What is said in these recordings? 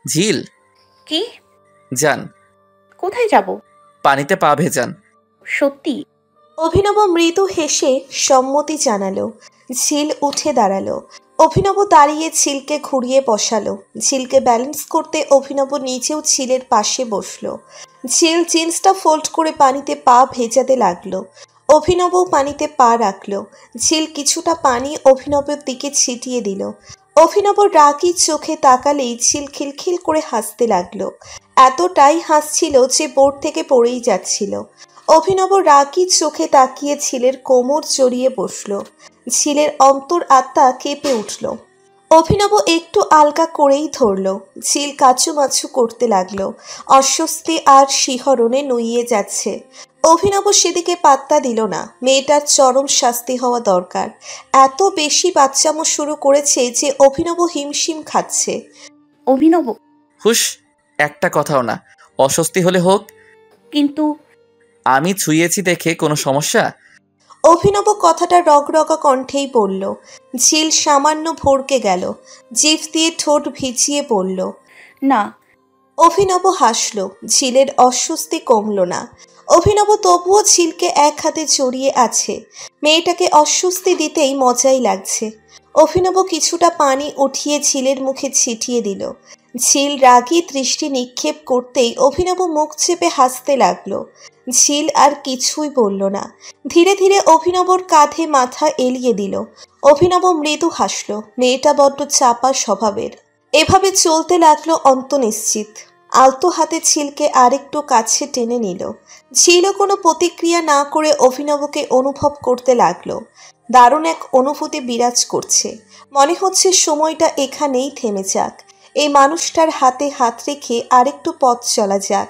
ঝিল। কি? যান। কোথায় যাব? পানিতে পা ভেজান। সত্যি? অভিনব মৃদু হেসে সম্মতি জানালো। ঝিল উঠে দাঁড়ালো। অভিনব দাঁড়িয়ে ঝিলকে ঘুরিয়ে বসালো। ঝিলকে ব্যালেন্স করতে অভিনব নিজেও ঝিলের পাশে বসলো। ঝিল জিন্সটা ফোল্ড করে পানিতে পা ভেজাতে লাগলো। অভিনবও পানিতে পা রাখলো। ঝিল কিছুটা পানি অভিনবের দিকে ছিটিয়ে দিল। অভিনব রাগী চোখে তাকালেই ঝিল খিলখিল করে হাসতে লাগলো। এতটাই হাসছিল যে বোর্ড থেকে পড়েই যাচ্ছিল। অভিনব রাগী চোখে তাকিয়ে ঝিলের কোমর জড়িয়ে বসল। ঝিলের অন্তর আত্মা কেঁপে উঠল। অভিনব একটু আলগা করেই ধরল। ঝিল কাচুমাচু করতে লাগলো। অস্বস্তি আর শিহরণে নুইয়ে যাচ্ছে। অভিনব সেদিকে পাত্তা দিল না। মেয়েটার চরম শাস্তি হওয়া দরকার। এত বেশি বাচ্চামো শুরু করেছে যে অভিনব হিমশিম খাচ্ছে। অভিনব। হুশ, একটা কথাও না। অস্বস্তি হলে হোক। কিন্তু আমি ছুঁয়েছি দেখে কোনো সমস্যা? অভিনব কথাটা রগরগা কণ্ঠেই বলল। ঝিল সামান্য ভড়কে গেল। জিভ দিয়ে ঠোঁট ভিজিয়ে বলল, না। অভিনব হাসল। ঝিলের অস্বস্তি কমল না। অভিনব তবুও ঝিলকে এক হাতে জড়িয়ে আছে। মেয়েটাকে অস্বস্তি দিতেই মজাই লাগছে। অভিনব কিছুটা পানি উঠিয়ে ঝিলের মুখে ছিটিয়ে দিল। ঝিল রাগী দৃষ্টি নিক্ষেপ করতেই অভিনব মুখ চেপে হাসতে লাগলো। ঝিল আর কিছুই বলল না। ধীরে ধীরে অভিনবর কাঁধে মাথা এলিয়ে দিল। অভিনব মৃদু হাসল। মেয়েটা বড্ড চাপা স্বভাবের। এভাবে চলতে লাগলো অন্তনিশ্চিত। আলতো হাতে ঝিলকে আরেকটু কাছে টেনে নিল। ঝিলও কোনো প্রতিক্রিয়া না করে অভিনবকে অনুভব করতে লাগলো। দারুণ এক অনুভূতি বিরাজ করছে। মনে হচ্ছে সময়টা এখানেই থেমে যাক। এই মানুষটার হাতে হাত রেখে আরেকটু পথ চলা যাক।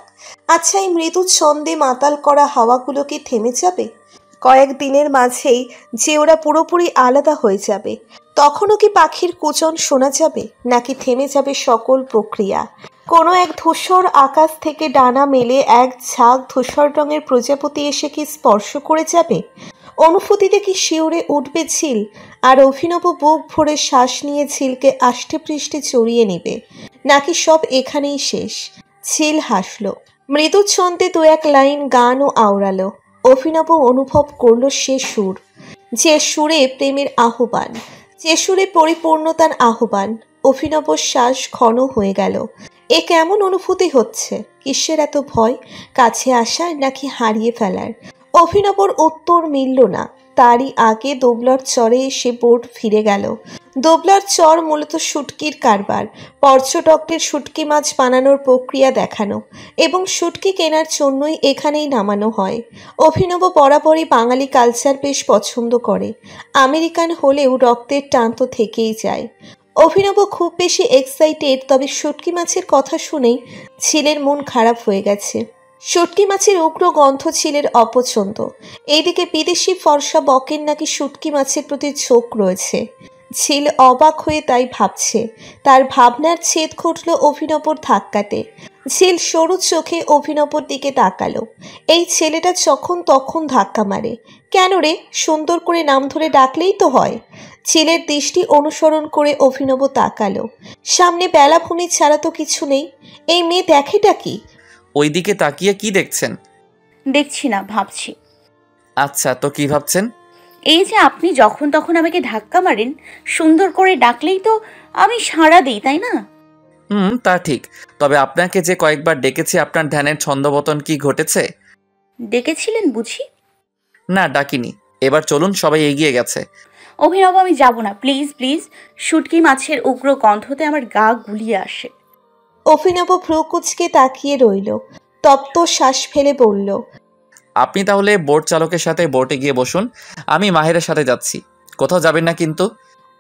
আচ্ছা, এই মৃদু ছন্দে মাতাল করা হাওয়াগুলো কি থেমে যাবে? কয়েকদিনের মাঝেই যে ওরা পুরোপুরি আলাদা হয়ে যাবে, তখনও কি পাখির কুচন শোনা যাবে, নাকি থেমে যাবে সকল প্রক্রিয়া? কোনো এক ধূসর আকাশ থেকে ডানা মেলে এক ঝাঁক ধূসর রঙের প্রজাপতি এসে কি স্পর্শ করে যাবে? অনুভূতিতে কি শিউরে উঠবে ঝিল? আর অভিনব বুক ভরে শ্বাস নিয়ে ঝিলকে আষ্টে পৃষ্ঠে চড়িয়ে নেবে, নাকি সব এখানেই শেষ? ঝিল হাসল। মৃদু ছন্দে দু এক লাইন গানও আওড়ালো। অভিনব অনুভব করল সে সুর, যে সুরে প্রেমের আহ্বান, যে সুরে পরিপূর্ণতার আহ্বান। অভিনব শ্বাস ঘন হয়ে গেল। এ কেমন অনুভূতি হচ্ছে? কিসের এত ভয়? কাছে আসার নাকি হারিয়ে ফেলার? অভিনবর উত্তর মিলল না। তারই আগে দোবলার চরে এসে বোট ফিরে গেল। দোবলার চর মূলত শুটকির কারবার। পর্যটকদের শুটকি মাছ বানানোর প্রক্রিয়া দেখানো এবং শুটকি কেনার জন্যই এখানেই নামানো হয়। অভিনব বরাবরই বাঙালি কালচার বেশ পছন্দ করে। আমেরিকান হলেও রক্তের টান তো থেকেই যায়। অভিনব খুব বেশি এক্সাইটেড, তবে শুটকি মাছের কথা শুনেই ঝিলের মন খারাপ হয়ে গেছে। শুটকি মাছের উগ্র গন্ধ ঝিলের অপছন্দ। এইদিকে বিদেশি ফর্সা বকের নাকি শুটকি মাছের প্রতি ঝোঁক রয়েছে। ঝিল অবাক হয়ে তাই ভাবছে। তার ভাবনার ছেদ ঘটল অভিনবর ধাক্কাতে। ঝিল সরু চোখে অভিনবর দিকে তাকালো। এই ছেলেটা যখন তখন ধাক্কা মারে কেন রে? সুন্দর করে নাম ধরে ডাকলেই তো হয়। ঝিলের দৃষ্টি অনুসরণ করে অভিনব তাকালো। সামনে বেলাভূমি ছাড়া তো কিছু নেই। এই মেয়ে দেখেটা কি? ওই দিকে তাকিয়ে কি দেখছেন? দেখছি না, ভাবছি। আচ্ছা, তো কি ভাবছেন? এই যে আপনি যখন তখন আমাকে ধাক্কা মারেন, সুন্দর করে ডাকলেই তো আমি সাড়া দিই, তাই না? তা ঠিক। তবে আপনাকে যে কয়েকবার ডেকেছি, আপনার ধ্যানের ছন্দপতন কি ঘটেছে? ডেকেছিলেন বুঝি? না, ডাকিনি। এবার চলুন, সবাই এগিয়ে গেছে। অভিনব, আমি যাব না, প্লিজ প্লিজ। শুটকি মাছের উগ্র গন্ধতে আমার গা গুলিয়ে আসে। অভিনব ভ্রু কুঁচকে তাকিয়ে রইল। তপ্ত শ্বাস ফেলে বলল, আপনি তাহলে বোট চালকের সাথে বোটে গিয়ে বসুন। আমি মাহিরের সাথে যাচ্ছি। কোথাও যাবেন না কিন্তু।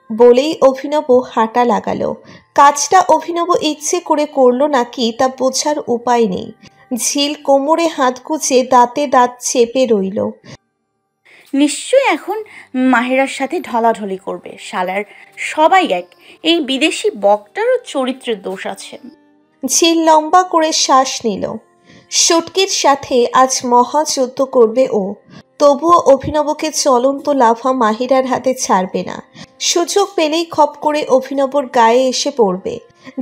বলেই অভিনব হাঁটা লাগালো। কাজটা অভিনব ইচ্ছে করে করলো নাকি তা বোঝার উপায় নেই। ঝিল কোমরে হাত গুজে দাঁতে দাঁত চেপে রইল। নিশ্চয়ই এখন মাহেরার সাথে ঢলাঢলি করবে। শালার সবাই এক। এই বিদেশি বকটারও চরিত্রের দোষ আছে। ঝিল লম্বা করে শ্বাস নিল। শুটকির সাথে আজ মহাযুদ্ধ করবে ও। তবুও অভিনবকে চলন্ত লাফা মাহিরার হাতে ছাড়বে না। সুযোগ পেলেই খপ করে অভিনবর গায়ে এসে পড়বে।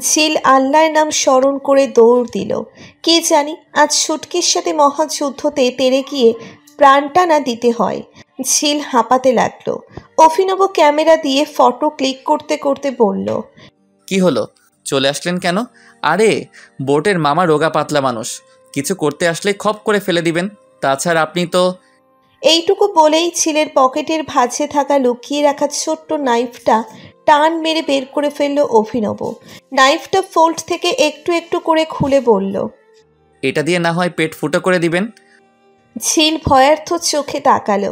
ঝিল আল্লাহর নাম স্মরণ করে দৌড় দিল। কে জানি আজ ছুটকির সাথে মহাযুদ্ধতে তেড়ে গিয়ে প্রাণটা না দিতে হয়। ঝিল হাঁপাতে লাগলো। অভিনব ক্যামেরা দিয়ে ফটো ক্লিক করতে করতে বলল, কি হলো, চলে আসলেন কেন? আরে বোটের মামা রোগা পাতলা মানুষ, কিছু করতে আসলে খপ করে ফেলে দিবেন। তাছাড়া আপনি তো... এইটুকু বলেই ঝিলের পকেটের ভাঁজে থাকা লুকিয়ে রাখা ছোট্ট নাইফটা টান মেরে বের করে ফেলল অভিনব। নাইফটা ফোল্ড থেকে একটু একটু করে খুলে বলল, এটা দিয়ে না হয় পেট ফুটো করে দিবেন। ঝিল ভয়ার্থ চোখে তাকালো।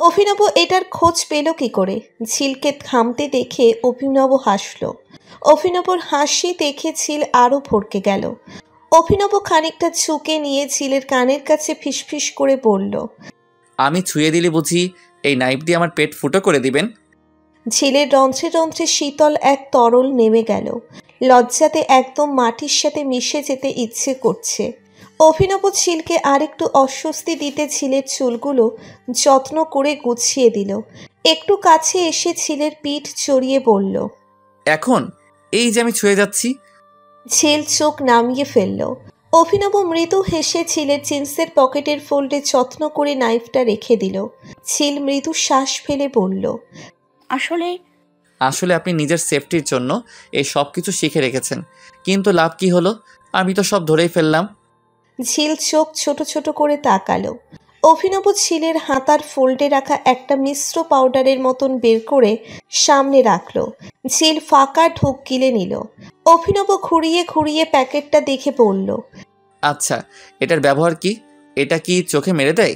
অভিনব এটার খোঁজ পেল কি করে? ঝিলকে থামতে দেখে অভিনব হাসল। অভিনবর হাসি দেখে ঝিল আরও ভড়কে গেল। অভিনব খানিকটা ঝুঁকে নিয়ে ঝিলের কানের কাছে ফিসফিস করে বলল, আমি ছুঁয়ে দিলে বুঝি এই নাইফ দিয়ে আমার পেট ফুটো করে দিবেন? ঝিলের রন্ধ্রে রন্ধ্রে শীতল এক তরল নেমে গেল। লজ্জাতে একদম মাটির সাথে মিশে যেতে ইচ্ছে করছে। অভিনব ঝিলকে আরেকটু অস্বস্তি দিতে ঝিলের চুলগুলো যত্ন করে গুছিয়ে দিল। একটু কাছে এসে ঝিলের পিঠ চড়িয়ে বলল, এখন এই যে আমি ছুঁয়ে যাচ্ছি। ঝিল চোখ নামিয়ে ফেলল। অভিনব মৃদু হেসে ঝিলের জিন্সের পকেটের ফোল্ডে যত্ন করে নাইফটা রেখে দিল। ঝিল মৃদু শ্বাস ফেলে বলল, আসলে আসলে আপনি নিজের সেফটির জন্য এই সব কিছু শিখে রেখেছেন, কিন্তু লাভ কি হলো? আমি তো সব ধরেই ফেললাম। ঝিল চোখ ছোট ছোট করে তাকালো। অভিনব ঝিলের হাতার ফোল্ডে রাখা একটা মিশ্র পাউডারের মতন বের করে সামনে রাখলো। ঝিল ফাঁকা ঢোক গিলে নিল। অভিনব ঘুরিয়ে ঘুরিয়ে প্যাকেটটা দেখে বলল, আচ্ছা, এটার ব্যবহার কি? এটা কি চোখে মেরে দেয়?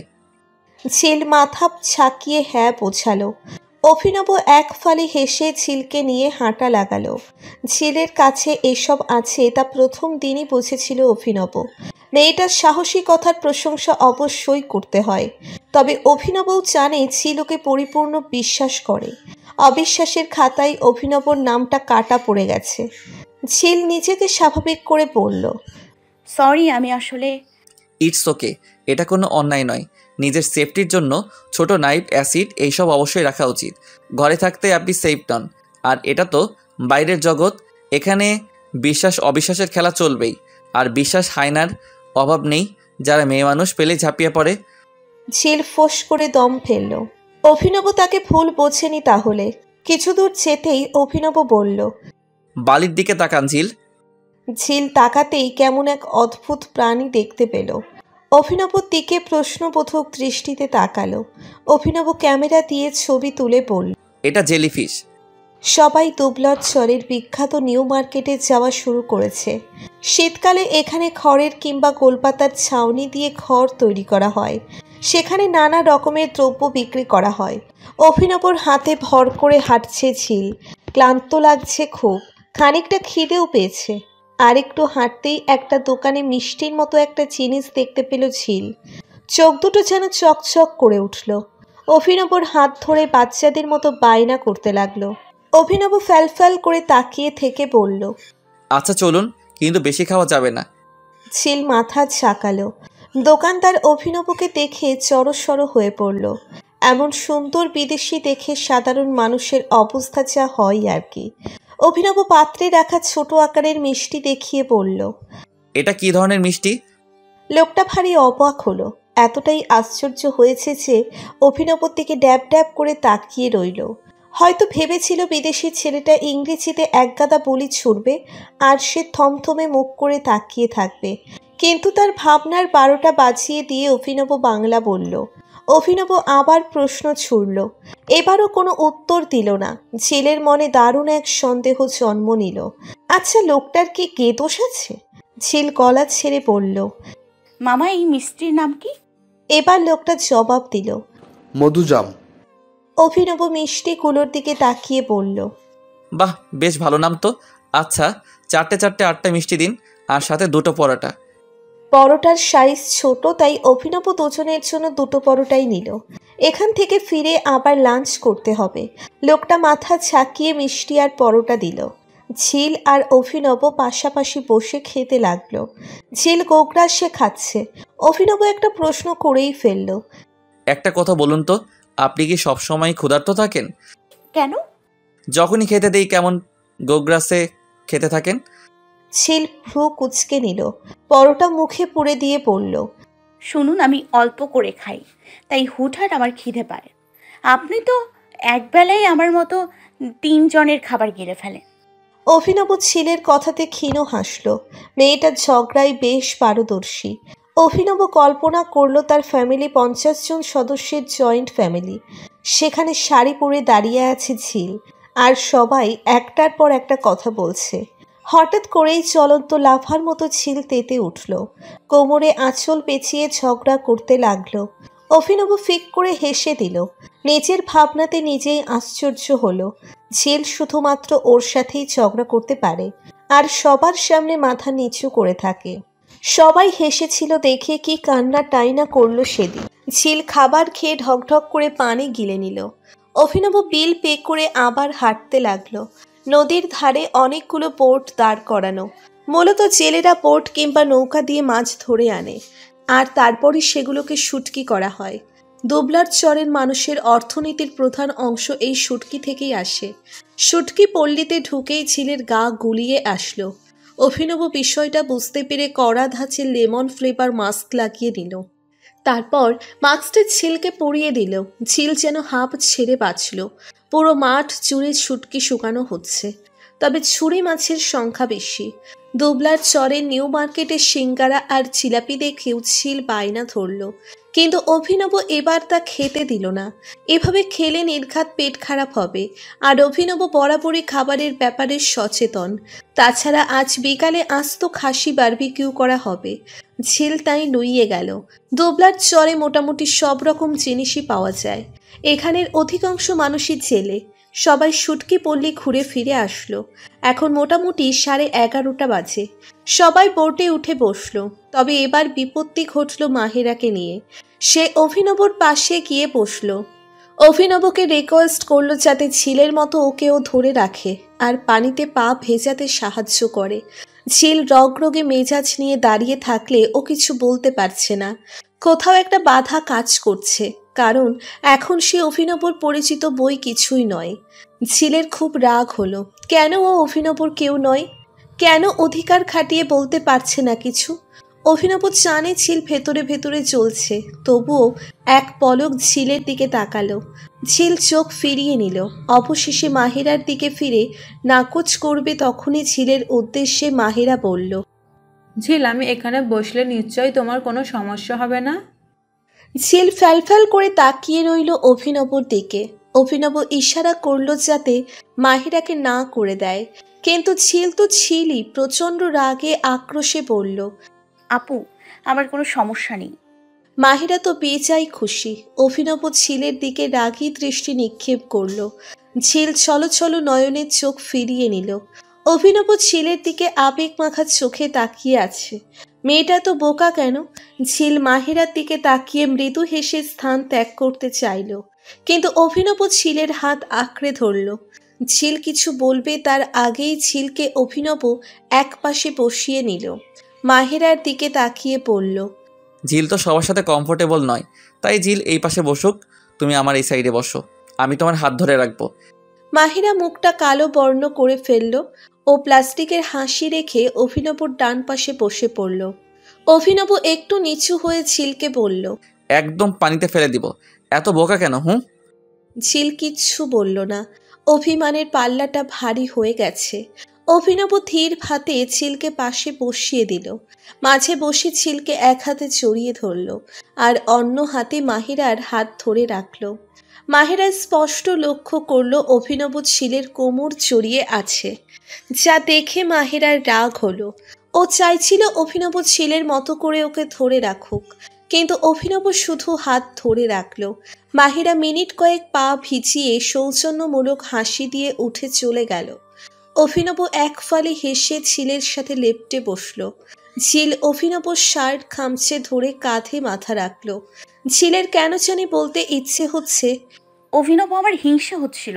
ঝিল মাথা ছাকিয়ে হ্যাঁ বোঝালো। অভিনব এক ফালি হেসে ঝিলকে নিয়ে হাঁটা লাগালো। ঝিলের কাছে এসব আছে তা প্রথম দিনই বুঝেছিল অভিনব। মেয়েটার সাহসী কথার প্রশংসা অবশ্যই করতে হয়, তবে অভিনবও জানে ঝিলকে পরিপূর্ণ বিশ্বাস করে। অবিশ্বাসের খাতায় অভিনবর নামটা কাটা পড়ে গেছে। ঝিল নিজেকে স্বাভাবিক করে বলল, সরি, আমি আসলে ইটস ওকে, এটা কোনো অন্যায় নয়। নিজের সেফটির জন্য ছোট নাইফ, অ্যাসিড এইসব অবশ্যই রাখা উচিত। ঘরে থাকতে আপনি সেফ নন, আর এটা তো বাইরের জগৎ। এখানে বিশ্বাস অবিশ্বাসের খেলা চলবেই, আর বিশ্বাস হায়নার অভাব নেই। যারা মেয়ে মানুষ পেলে ঝাঁপিয়ে পড়ে। ঝিল ফোঁস করে দম ফেলল। অভিনব তাকে ভুল বোঝেনি তাহলে। কিছু দূর যেতেই অভিনব বলল, বালির দিকে তাকান ঝিল। ঝিল তাকাতেই কেমন এক অদ্ভুত প্রাণী দেখতে পেল। অভিনবর দিকে প্রশ্নবোধক দৃষ্টিতে তাকালো। অভিনব ক্যামেরা দিয়ে ছবি তুলে বলল, এটা জেলিফিশ। সবাই দুবলার চরের বিখ্যাত নিউ মার্কেটে যাওয়া শুরু করেছে। শীতকালে এখানে খড়ের কিংবা গোলপাতার ছাউনি দিয়ে ঘর তৈরি করা হয়। সেখানে নানা রকমের দ্রব্য বিক্রি করা হয়। অভিনবর হাতে ভর করে হাঁটছে ঝিল। ক্লান্ত লাগছে খুব, খানিকটা খিদেও পেয়েছে। আরেকটু হাঁটতেই একটা দোকানে মিষ্টির মতো একটা জিনিস দেখতে পেল ঝিল। চোখ দুটো যেন চকচক করে উঠল। অভিনবর হাত ধরে বাচ্চাদের মতো বায়না করতে লাগলো। অভিনব ফ্যালফ্যাল করে তাকিয়ে থেকে বলল, আচ্ছা চলুন, কিন্তু বেশি খাওয়া যাবে না। ঝিল মাথা ঝাঁকালো। দোকানদার অভিনবকে দেখে জড়সড় হয়ে পড়ল। এমন সুন্দর বিদেশি দেখে সাধারণ মানুষের অবস্থা যা হয় আর কি। অভিনব পাত্রে রাখা ছোট আকারের মিষ্টি দেখিয়ে বলল, এটা কি ধরনের মিষ্টি? লোকটা ভারী অবাক হলো। এতটাই আশ্চর্য হয়েছে যে অভিনবর দিকে ড্যাব ড্যাব করে তাকিয়ে রইল। হয়তো ভেবেছিল বিদেশি ছেলেটা ইংরেজিতে একগাদা বলি ছুড়বে আর সে থমথমে মুখ করে তাকিয়ে থাকবে, কিন্তু তার ভাবনার 12টা বাজিয়ে দিয়ে অভিনব বাংলা বলল। অভিনব আবার প্রশ্ন ছুড়ল। এবারও কোনো উত্তর দিল না। ঝিলের মনে দারুণ এক সন্দেহ জন্ম নিল। আচ্ছা, লোকটার কি কে দোষ আছে? ঝিল গলা ছেড়ে বলল, মামা, এই মিষ্টির নাম কি? এবার লোকটা জবাব দিল, মধুজাম। অভিনব মিষ্টিগুলোর দিকে তাকিয়ে বলল, বাহ, বেশ ভালো নাম তো। আচ্ছা, 4টে 4টে 8টা মিষ্টি দিন, আর সাথে 2টো পরোটা। পরোটার সাইজ ছোট, তাই অভিনব দুজনের জন্য 2টো পরোটাই নিল। এখান থেকে ফিরে আবার লাঞ্চ করতে হবে। লোকটা মাথা ঝাঁকিয়ে মিষ্টি আর পরোটা দিল। ঝিল আর অভিনব পাশাপাশি বসে খেতে লাগলো। ঝিল গোগ্রাসে খাচ্ছে। অভিনব একটা প্রশ্ন করেই ফেলল, একটা কথা বলুন তো, আপনি কি সবসময় ক্ষুধার্ত থাকেন? কেন? যখনই খেতে দেই কেমন গোগ্রাসে খেতে থাকেন। ঝিল ভ্রু কুঁচকে নিল, পরোটা মুখে পুরে দিয়ে বলল, শুনুন, আমি অল্প করে খাই, তাই হুটহাট আমার খিদে পায়। আপনি তো একবেলায় আমার মতো 3 জনের খাবার গিলে ফেলেন। অভিনব ঝিলের কথাতে ক্ষীণ হাসল। মেয়েটা ঝগড়ায় বেশ পারদর্শী। অভিনব কল্পনা করল তার ফ্যামিলি 50 জন সদস্যের জয়েন্ট ফ্যামিলি। সেখানে শাড়ি পরে দাঁড়িয়ে আছে ঝিল, আর সবাই একটার পর একটা কথা বলছে। হঠাৎ করেই চলন্ত লাফার মতো ঝিল তেতে উঠল, কোমরে আঁচল পেঁচিয়ে ঝগড়া করতে লাগলো। অভিনব ফিক করে হেসে দিল, নিজের ভাবনাতে নিজেই আশ্চর্য হলো। ঝিল শুধুমাত্র ওর সাথেই ঝগড়া করতে পারে, আর সবার সামনে মাথা নিচু করে থাকে। সবাই হেসেছিল দেখে কি কান্না টাইনা করলো সেদিন। ঝিল খাবার খেয়ে ঢকঢক করে পানি গিলে নিল। অভিনব বিল পে করে আবার হাঁটতে লাগলো। নদীর ধারে অনেকগুলো বোট দাঁড় করানো, মূলত জেলেরা বোট কিংবা নৌকা দিয়ে মাছ ধরে আনে, আর তারপরই সেগুলোকে শুটকি করা হয়। দুবলার চরের মানুষের অর্থনীতির প্রধান অংশ এই শুটকি থেকেই আসে। শুটকি পল্লীতে ঢুকেই ঝিলের গা গুলিয়ে আসলো। অভিনব বিষয়টা বুঝতে পেরে কড়া ধাঁচের লেমন ফ্লেভার মাস্ক লাগিয়ে নিল। তারপর মাস্কটা ঝিলকে পরিয়ে দিল। ঝিল যেন হাঁপ ছেড়ে বাঁচল। পুরো মাঠ জুড়ে শুটকি শুকানো হচ্ছে, তবে ছুরি মাছের সংখ্যা বেশি। দুবলার চরের নিউ মার্কেটে সিঙ্গারা আর জিলাপি দেখেও ঝিল বায়না ধরল, কিন্তু অভিনব এবার তা খেতে দিল না। এভাবে খেলে নির্ঘাত পেট খারাপ হবে, আর অভিনব বরাবরই খাবারের ব্যাপারে সচেতন। তাছাড়া আজ বিকালে আস্ত খাসি বারবিকিউ করা হবে। ঝিল তাই লইয়ে গেল। দুবলার চরে মোটামুটি সব রকম জিনিসই পাওয়া যায়। এখানের অধিকাংশ মানুষই জেলে। সবাই শুটকি পল্লী ঘুরে ফিরে আসলো। এখন মোটামুটি 11:30 বাজে। সবাই বোটে উঠে বসলো। তবে এবার বিপত্তি ঘটল মাহেরাকে নিয়ে। সে অভিনবর পাশে গিয়ে বসলো। অভিনবকে রিকোয়েস্ট করলো যাতে ঝিলের মতো ওকেও ধরে রাখে আর পানিতে পা ভেজাতে সাহায্য করে। ঝিল রগরগে মেজাজ নিয়ে দাঁড়িয়ে থাকলে ও কিছু বলতে পারছে না। কোথাও একটা বাধা কাজ করছে, কারণ এখন সে অভিনবর পরিচিত বই কিছুই নয়। ঝিলের খুব রাগ হলো। কেন ও অভিনবর কেউ নয়? কেন অধিকার খাটিয়ে বলতে পারছে না কিছু? অভিনব জানে ঝিল ভেতরে ভেতরে চলছে, তবুও এক পলক ঝিলের দিকে তাকালো। ঝিল চোখ ফিরিয়ে নিল। অবশেষে মাহেরার দিকে ফিরে নাকচ করবে তখনই ঝিলের উদ্দেশ্যে মাহেরা বলল, ঝিল, আমি এখানে বসলে নিশ্চয়ই তোমার কোনো সমস্যা হবে না? ঝিল ফ্যালফ্যাল করে তাকিয়ে রইল অভিনবর দিকে। অভিনব ইশারা করলো যাতে মাহিরাকে না করে দেয়, কিন্তু ঝিল তো ঝিলই প্রচণ্ড রাগে আক্রোশে বলল, আপু, আমার কোনো সমস্যা নেই। মাহিরা তো বেজায় খুশি। অভিনব ঝিলের দিকে রাগী দৃষ্টি নিক্ষেপ করলো। ঝিল ছলো ছলো নয়নের চোখ ফিরিয়ে নিল। অভিনব ঝিলের দিকে আবেগ মাখা চোখে তাকিয়ে আছে। মেয়েটা তো বোকা কেন? ঝিল মাহিরার দিকে তাকিয়ে মৃদু হেসে স্থান ত্যাগ করতে চাইল, কিন্তু অভিনব ঝিলের হাত আঁকড়ে ধরল। ঝিল কিছু বলবে তার আগেই ঝিলকে অভিনব এক পাশে বসিয়ে নিল। মাহিরার দিকে তাকিয়ে বলল, ঝিল তো সবার সাথে কমফোর্টেবল নয়, তাই ঝিল এই পাশে বসুক, তুমি আমার এই সাইডে বসো, আমি তোমার হাত ধরে রাখবো। মাহিরা মুখটা কালো বর্ণ করে ফেলল ও প্লাস্টিকের হাসি রেখে অভিনবর ডান পাশে বসে পড়ল। অভিনব একটু নিচু হয়ে ঝিলকে বলল, একদম পানিতে ফেলে দিব, এত বোকা কেন? ঝিল কিচ্ছু বলল না। অভিমানের পাল্লাটা ভারী হয়ে গেছে। অভিনব ধীর হাতে ঝিলকে পাশে বসিয়ে দিল। মাঝে বসে ঝিলকে এক হাতে জড়িয়ে ধরল, আর অন্য হাতে মাহিরার হাত ধরে রাখল। মাহিরা স্পষ্ট লক্ষ্য করল অভিনব ঝিলের কোমর জড়িয়ে আছে, যা দেখে মাহিরার রাগ হলো। ও চাইছিল অভিনব ঝিলের মতো করে ওকে ধরে রাখুক, কিন্তু অভিনব শুধু হাত ধরে রাখল। মাহিরা মিনিট কয়েক পা ভিজিয়ে সৌজন্যমূলক হাসি দিয়ে উঠে চলে গেল। অভিনব এক ফালি হেসে ঝিলের সাথে লেপ্টে বসল। ঝিল অভিনবর শার্ট খামচে ধরে কাঁধে মাথা রাখল। ঝিলের কেন জানি বলতে ইচ্ছে হচ্ছে, অভিনব, আমার হিংসা হচ্ছিল।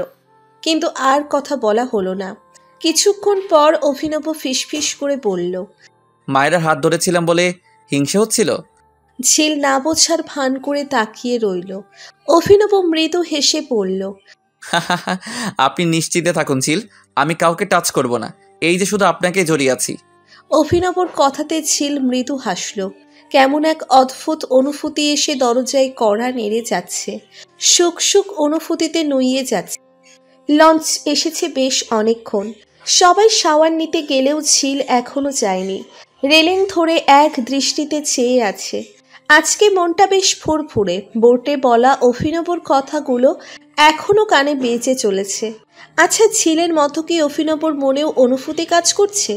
কিন্তু আর কথা বলা হলো না। কিছুক্ষণ পর অভিনব ফিসফিস করে বলল, মায়ের হাত ধরেছিলাম বলে হিংসে হচ্ছিল? ঝিল না বোঝার ভান করে তাকিয়ে রইল। অভিনব মৃদু হেসে বলল, আপনি নিশ্চিন্তে থাকুন ঝিল, আমি কাউকে টাচ করব না। এই যে শুধু আপনাকে জড়িয়ে আছি। অভিনবর কথাতে ঝিল মৃদু হাসল। কেমন এক অদ্ভুত অনুভূতি এসে দরজায় কড়া নেড়ে যাচ্ছে। সুখ সুখ অনুভূতিতে নুইয়ে যাচ্ছে। লঞ্চ এসেছে বেশ অনেকক্ষণ। সবাই শাওয়ার নিতে গেলেও ঝিল এখনো যায়নি। রেলিং ধরে এক দৃষ্টিতে চেয়ে আছে। আজকে মনটা বেশ ফুরফুরে। বোর্ডে বলা অভিনবর কথাগুলো এখনো কানে বেজে চলেছে। আচ্ছা, ঝিলের মতো কি অভিনবর মনেও অনুভূতি কাজ করছে?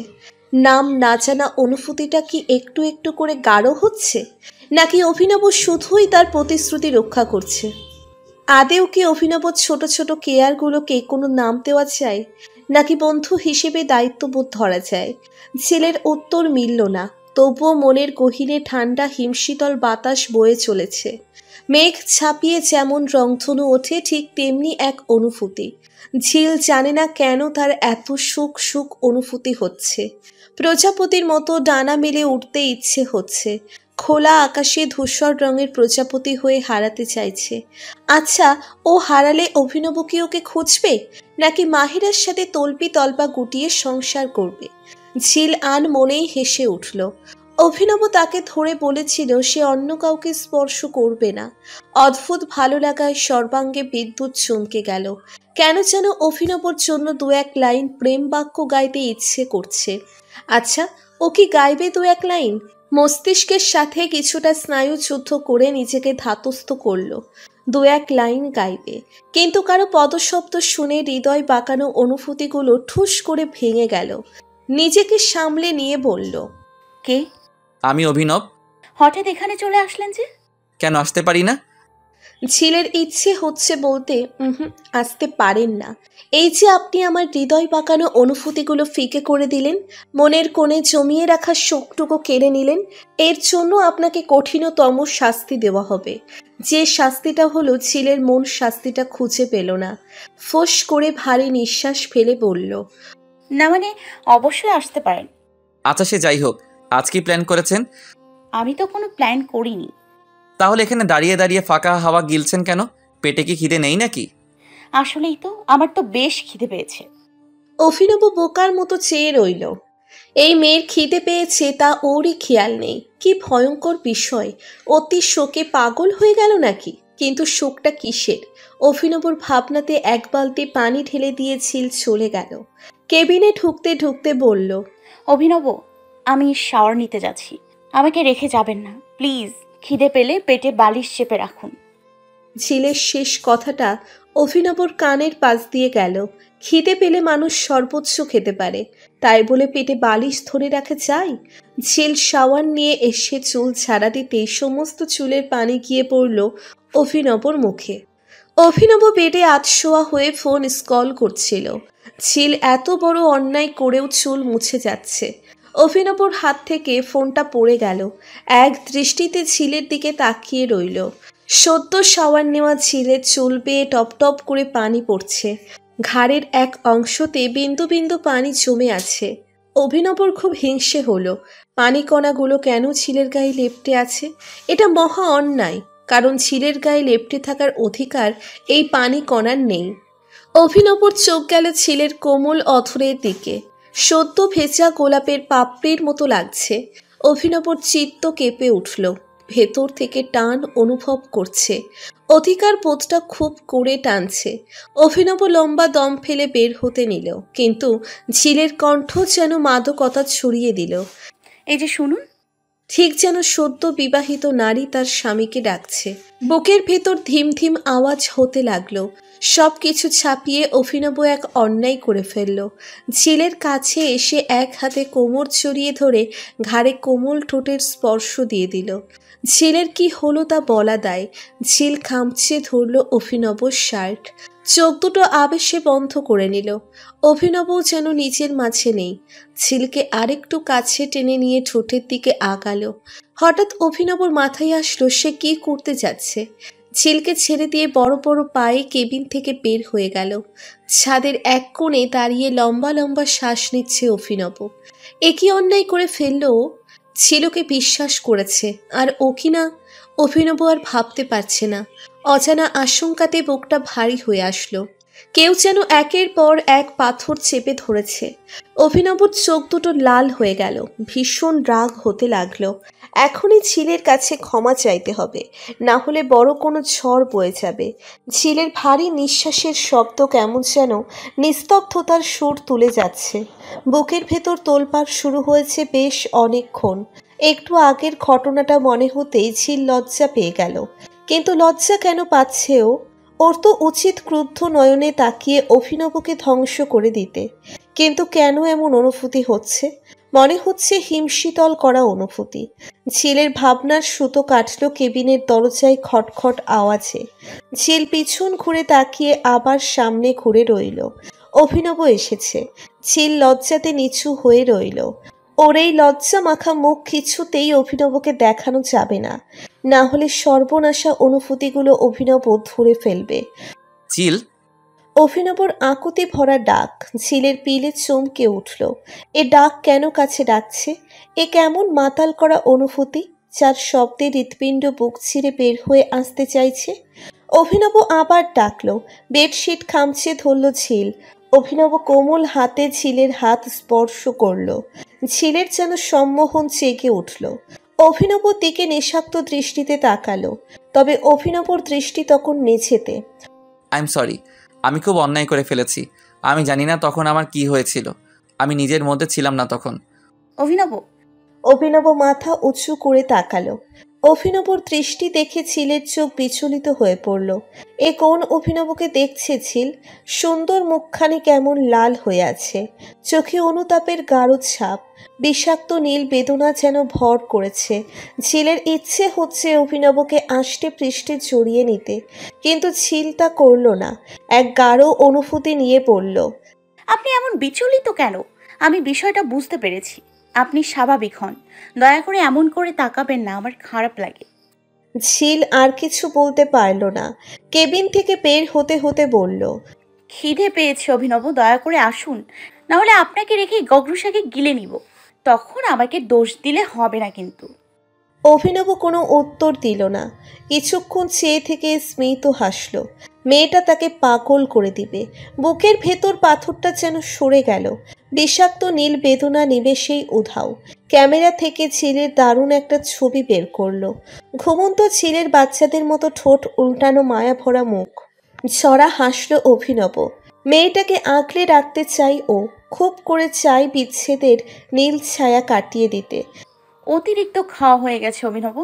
নাম না জানা অনুভূতিটা কি একটু একটু করে গাঢ় হচ্ছে, নাকি অভিনব শুধুই তার প্রতিশ্রুতি রক্ষা করছে? আদেও কি অভিনব ছোট ছোট কেয়ারগুলোকে কোনো নাম দেওয়া যায়, নাকি বন্ধু হিসেবে দায়িত্ববোধ ধরা যায়? ছেলের উত্তর মিলল না। তবুও মনের গহীনে ঠান্ডা হিমশীতল বাতাস বয়ে চলেছে। মেঘ ছাপিয়ে যেমন রংধনু ওঠে, ঠিক তেমনি এক অনুভূতি। ঝিল জানে না কেন তার এত সুখ সুখ অনুভূতি হচ্ছে। প্রজাপতির মতো ডানা মেলে উঠতে ইচ্ছে হচ্ছে। খোলা আকাশে ধূসর রঙের প্রজাপতি হয়ে হারাতে চাইছে। আচ্ছা, ও হারালে অভিনব কি ওকে খুঁজবে, নাকি মাহিরার সাথে তল্পি তল্পা গুটিয়ে সংসার করবে? ঝিল আন মনেই হেসে উঠল। অভিনব তাকে ধরে বলেছিল সে অন্য কাউকে স্পর্শ করবে না। অদ্ভুত ভালো লাগায় সর্বাঙ্গে বিদ্যুৎ চমকে গেল। কেন যেন অভিনবর জন্য দু এক লাইন প্রেম বাক্য গাইতে ইচ্ছে করছে। আচ্ছা, ও কি গাইবে দু এক লাইন? মস্তিষ্কের সাথে কিছুটা স্নায়ু যুদ্ধ করে নিজেকে ধাতস্থ করল। দু এক লাইন গাইবে, কিন্তু কারো পদশব্দ শুনে হৃদয় বাঁকানো অনুভূতিগুলো ঠুস করে ভেঙে গেল। নিজেকে সামলে নিয়ে বলল, কে? আমি অভিনব। হঠাৎ এখানে চলে আসলেন যে? কেন আসতে পারি না? ঝিলের ইচ্ছে হচ্ছে বলতে, আসতে পারেন না। এই যে আপনি আমার হৃদয় বাঁকানো অনুভূতিগুলো ফিকে করে দিলেন, মনের কোণে জমিয়ে রাখা শোকটুকু কেড়ে নিলেন, এর জন্য আপনাকে কঠিনতম শাস্তি দেওয়া হবে। যে শাস্তিটা হলো, ঝিলের মন শাস্তিটা খুঁজে পেল না। ফোঁস করে ভারী নিঃশ্বাস ফেলে বলল, না মানে, অবশ্যই আসতে পারেন। আচ্ছা, সে যাই হোক, আজ কি প্ল্যান করেছেন? আমি তো কোনো প্ল্যান করিনি। তাহলে এখানে দাঁড়িয়ে দাঁড়িয়ে ফাঁকা হাওয়া গিলছেন কেন? পেটে কি খিদে নেই নাকি? আসলেই তো, আমার তো বেশ খিদে পেয়েছে। অভিনব বোকার মতো চেয়ে রইল। এই মেয়ের খিদে পেয়েছে তা ওরই খেয়াল নেই। কি ভয়ঙ্কর বিষয়! অতি শোকে পাগল হয়ে গেল নাকি? কিন্তু শোকটা কিসের? অভিনবর ভাবনাতে এক বালতি পানি ঢেলে দিয়ে ঝিল চলে গেল। কেবিনে ঢুকতে ঢুকতে বলল, অভিনব, আমি শাওয়ার নিতে যাচ্ছি, আমাকে রেখে যাবেন না প্লিজ। খিদে পেলে পেটে বালিশ চেপে রাখুন। ঝিলের শেষ কথাটা অভিনবর কানের পাশ দিয়ে গেল। খিদে পেলে মানুষ সর্বোচ্চ খেতে পারে, তাই বলে পেটে বালিশ ধরে রাখা যায়? ঝিল শাওয়ার নিয়ে এসে চুল ঝাড়া দিতেই সমস্ত চুলের পানি গিয়ে পড়ল অভিনবর মুখে। অভিনব বেডে আধশোয়া হয়ে ফোন স্ক্রল করছিল। ঝিল এত বড় অন্যায় করেও চুল মুছে যাচ্ছে। অভিনবর হাত থেকে ফোনটা পড়ে গেল। এক দৃষ্টিতে ঝিলের দিকে তাকিয়ে রইল। সদ্য শাওয়ার নেওয়া ঝিলের চুল বেয়ে টপ টপ করে পানি পড়ছে। ঘাড়ের এক অংশতে বিন্দু বিন্দু পানি জমে আছে। অভিনবর খুব হিংসে হলো। পানি কণাগুলো কেন ঝিলের গায়ে লেপ্টে আছে? এটা মহা অন্যায়, কারণ ঝিলের গায়ে লেপ্টে থাকার অধিকার এই পানি কণার নেই। অভিনবর চোখ গেল ঝিলের কোমল অথরের দিকে। সদ্য ভেজা গোলাপের পাপড়ির মতো লাগছে। অভিনবর চিত্ত কেঁপে উঠল। ভেতর থেকে টান অনুভব করছে। অধিকার বোধটা খুব করে টানছে। অভিনব লম্বা দম ফেলে বের হতে নিল, কিন্তু ঝিলের কণ্ঠ যেন মাদকতা ছড়িয়ে দিল। এই যে শুনুন। ঠিক যেন সদ্য বিবাহিত নারী তার স্বামীকে ডাকছে। বুকের ভেতর ধিম ধিম আওয়াজ হতে লাগলো। সব কিছু ছাপিয়ে অভিনব এক অন্যায় করে ফেলল। ঝিলের কাছে এসে এক হাতে কোমর জড়িয়ে ধরে ঘাড়ে কোমল ঠোঁটের স্পর্শ দিয়ে দিল। ঝিলের কি হলো তা বলা দায়। ঝিল খামচে ধরল অভিনবর শার্ট। চোখ দুটো আবেশে বন্ধ করে নিল। অভিনবও যেন নিজের মাঝে নেই। ঝিলকে আরেকটু কাছে টেনে নিয়ে ঠোঁটের দিকে আগালো। হঠাৎ অভিনবর মাথায় আসলো সে কি করতে যাচ্ছে। ঝিলকে ছেড়ে দিয়ে বড় বড় পায়ে কেবিন থেকে বের হয়ে গেল। ছাদের এক কোণে দাঁড়িয়ে লম্বা লম্বা শ্বাস নিচ্ছে অভিনব। একই অন্যায় করে ফেললো। ঝিলকে বিশ্বাস করেছে, আর ও কিনা? অভিনব আর ভাবতে পারছে না। অজানা আশঙ্কাতে বুকটা ভারী হয়ে আসলো। কেউ যেন একের পর এক পাথর চেপে ধরেছে। অভিনবর চোখ দুটো লাল হয়ে গেল, ভীষণ রাগ হতে লাগলো। এখনই ঝিলের কাছে ক্ষমা চাইতে হবে, না হলে বড় কোনো ঝড় বয়ে যাবে। ঝিলের ভারী নিঃশ্বাসের শব্দ কেমন যেন নিস্তব্ধতার সুর তুলে যাচ্ছে। বুকের ভেতর তোলপাড় শুরু হয়েছে বেশ অনেকক্ষণ। একটু আগের ঘটনাটা মনে হতেই ঝিল লজ্জা পেয়ে গেল। কিন্তু লজ্জা কেন পাচ্ছে ও? ওর তো উচিত ক্রুদ্ধ নয়নে তাকিয়ে অভিনবকে ধ্বংস করে দিতে। কিন্তু কেন এমন অনুভূতি হচ্ছে? মনে হচ্ছে হিমশীতল করা অনুভূতি। ঝিলের ভাবনার সুতো কাটল কেবিনের দরজায় খটখট আওয়াজে। ঝিল পিছন ঘুরে তাকিয়ে আবার সামনে ঘুরে রইল। অভিনব এসেছে। ঝিল লজ্জাতে নিচু হয়ে রইল। ওর এই লজ্জা মাখা মুখ কিছুতেই অভিনবকে দেখানো যাবে না, না হলে সর্বনাশা অনুভূতিগুলো অভিনব ধরে ফেলবে। চিল। অভিনবর আকুতি ভরা ডাক ঝিলের পিলে চমকে উঠল। এ ডাক কেন কাছে ডাকছে? এ কেমন মাতাল করা অনুভূতি, যার শব্দে হৃৎপিণ্ড বুক ছিঁড়ে বের হয়ে আসতে চাইছে। অভিনব আবার ডাকলো। বেডশিট খামচে ধরল ঝিল। অভিনব কোমল হাতে ঝিলের হাত স্পর্শ করল। ঝিলের যেন সম্মোহন জেগে উঠল। অভিনবর দিকে নেশাক্ত দৃষ্টিতে তাকালো, তবে অভিনবর দৃষ্টি তখন মেঝেতে। আই এম সরি, আমি খুব অন্যায় করে ফেলেছি। আমি জানি না তখন আমার কি হয়েছিল। আমি নিজের মধ্যে ছিলাম না তখন। অভিনব, অভিনব মাথা উঁচু করে তাকালো। অভিনবর দৃষ্টি দেখে ঝিলের চোখ বিচলিত হয়ে পড়ল। এ কোন অভিনবকে দেখছে ঝিল? সুন্দর মুখখানি কেমন লাল হয়ে আছে, চোখে অনুতাপের গাঢ় ছাপ, বিষাক্ত নীল বেদনা যেন ভর করেছে। ঝিলের ইচ্ছে হচ্ছে অভিনবকে আষ্টে পৃষ্ঠে জড়িয়ে নিতে, কিন্তু ঝিল তা করল না। এক গাঢ় অনুভূতি নিয়ে পড়ল। আপনি এমন বিচলিত কেন? আমি বিষয়টা বুঝতে পেরেছি। আপনি স্বাভাবিক হন। দয়া করে এমন করে তাকাবেন না, আমার খারাপ লাগে। ঝিল আর কিছু বলতে পারল না। কেবিন থেকে বের হতে হতে বলল, খিদে পেয়েছে অভিনব, দয়া করে আসুন, না হলে আপনাকে রেখে গগ্রুশাকে গিলে নিব। তখন আমাকে দোষ দিলে হবে না কিন্তু। অভিনব কোনো উত্তর দিল না। কিছুক্ষণ চেয়ে থেকে স্মিত হাসল। মেয়েটা তাকে পাগল করে দিবে। বুকের ভেতর পাথরটা যেন সরে গেল। বিষাক্ত নীল বেদনা নিমেষেই উধাও। ক্যামেরা থেকে ঝিলের দারুণ একটা ছবি বের করলো। ঘুমন্ত ঝিলের বাচ্চাদের মতো ঠোঁট উল্টানো মায়া ভরা মুখ। ঝরা হাসল অভিনব। মেয়েটাকে আঁকড়ে রাখতে চাই ও, খুব করে চাই বিচ্ছেদের নীল ছায়া কাটিয়ে দিতে। অতিরিক্ত খাওয়া হয়ে গেছে অভিনব,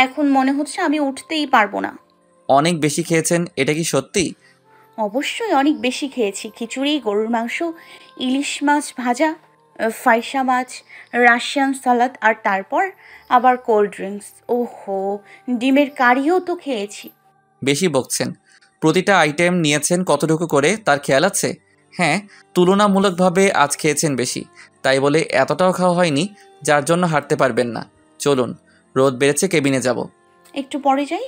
এখন মনে হচ্ছে আমি উঠতেই পারবো না। অনেক বেশি খেয়েছেন, এটা কি সত্যি? অবশ্যই অনেক বেশি খেয়েছি। খিচুড়ি, গরুর মাংস, ইলিশ মাছ ভাজা, ফাইসা মাছ, রাশিয়ান সালাদ, আর তারপর আবার কোল্ড ড্রিঙ্কস। ওহো, ডিমের কারিও তো খেয়েছি। বেশি বকছেন। প্রতিটা আইটেম নিয়েছেন কতটুকু করে তার খেয়াল আছে? হ্যাঁ, তুলনামূলকভাবে আজ খেয়েছেন বেশি, তাই বলে এতটাও খাওয়া হয়নি যার জন্য হাঁটতে পারবেন না। চলুন, রোদ বেড়েছে, কেবিনে যাব। একটু পরে যাই।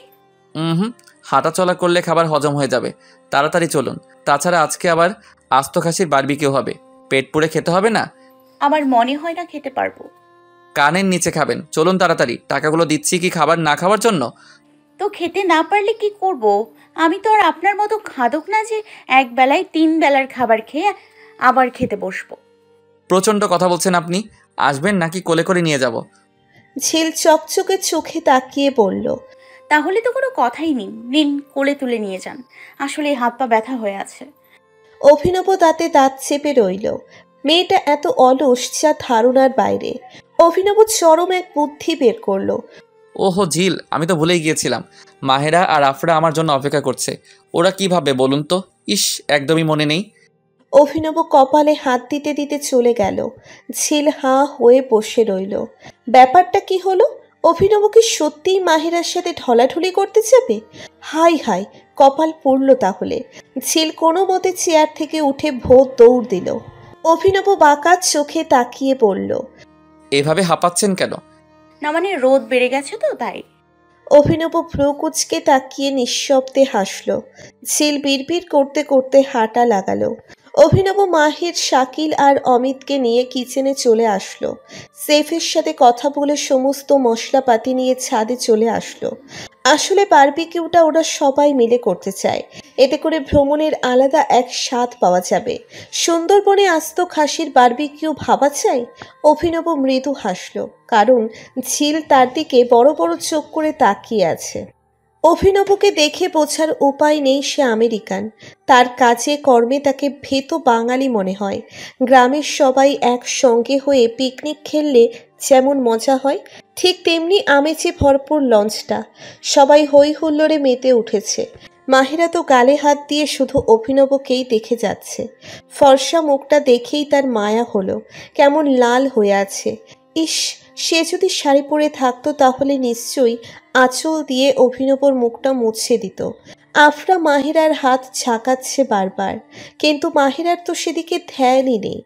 হুম, হাঁটা চলা করলে খাবার হজম হয়ে যাবে। তাড়াতাড়ি চলুন। তাছাড়া আজকে আবার আস্ত খাসির বারবিকিউ হবে, পেট পুড়ে খেতে হবে না। আমার মনে হয় না খেতে পারবো। কানের নিচে খাবেন। চলুন তাড়াতাড়ি। টাকাগুলো দিচ্ছি কি খাবার না খাওয়ার জন্য? তো খেতে না পারলে কি করব? আমি তো আর আপনার মতো খাদক না যে এক বেলায় 3 বেলার খাবার খেয়ে আবার খেতে বসবো। প্রচণ্ড কথা বলছেন আপনি। আসবেন নাকি কোলে করে নিয়ে যাব? ঝিল চকচকে চোখে তাকিয়ে বলল, তাহলে তো কোনো কথাই নেই, নিন কোলে তুলে নিয়ে যান। আসলে হাত পা ব্যথা হয়ে আছে। অভিনব দাঁতে দাঁত চেপে রইল। মেয়েটা এত অলস যা ধারণার বাইরে। অভিনব চরম এক বুদ্ধি বের করলো। ওহো ঝিল, আমি তো ভুলেই গিয়েছিলাম। মাহেরা আর আফরা আমার জন্য অপেক্ষা করছে। ওরা কি ভাবে বলুন তো? ইস, একদমই মনে নেই। অভিনব কপালে হাত দিতে দিতে চলে গেল। ঝিল হাঁ হয়ে বসে রইল। ব্যাপারটা কি হলো? অভিনব কি সত্যিই মাহিরার সাথে ঢলাঢলি করতে যাবে? হাই হাই, কপাল পড়ল তাহলে। ঝিল কোনো মতে চেয়ার থেকে উঠে ভোর দৌড় দিল। অভিনব বাঁকা চোখে তাকিয়ে বলল, এভাবে হাঁপাচ্ছেন কেন? না মানে রোদ বেড়ে গেছে তো তাই। অভিনব ভ্রু কুঁচকে তাকিয়ে নিঃশব্দে হাসল। ঝিল বিড়বিড় করতে করতে হাঁটা লাগালো। অভিনব মাহির, শাকিল আর অমিতকে নিয়ে কিচেনে চলে আসলো। সেফের সাথে কথা বলে সমস্ত মশলাপাতি নিয়ে ছাদে চলে আসলো। আসলে বারবিকিউটা ওরা সবাই মিলে করতে চায়, এতে করে ভ্রমণের আলাদা এক স্বাদ পাওয়া যাবে। সুন্দরবনে আস্ত খাসির বারবিকিউ ভাবা চাই। অভিনব মৃদু হাসল, কারণ ঝিল তার দিকে বড় বড় চোখ করে তাকিয়ে আছে। অভিনবকে দেখে বোঝার উপায় নেই সে আমেরিকান। তার কাজে কর্মে তাকে ভেতো বাঙালি মনে হয়। গ্রামের সবাই একসঙ্গে হয়ে পিকনিক খেললে যেমন মজা হয়, ঠিক তেমনি আমেজে ভরপুর লঞ্চটা। সবাই হই হুল্লোড়ে মেতে উঠেছে। মাহিরা তো গালে হাত দিয়ে শুধু অভিনবকেই দেখে যাচ্ছে। ফর্সা মুখটা দেখেই তার মায়া হলো, কেমন লাল হয়ে আছে। ইস, সে যদি শাড়ি পরে থাকতো তাহলে নিশ্চয়ই আঁচল দিয়ে অভিনবর মুখটা মুছে দিত। আফরা মাহিরার হাত ঝাঁকাচ্ছে বারবার, কিন্তু মাহিরার তো সেদিকে ধ্যানই নেই।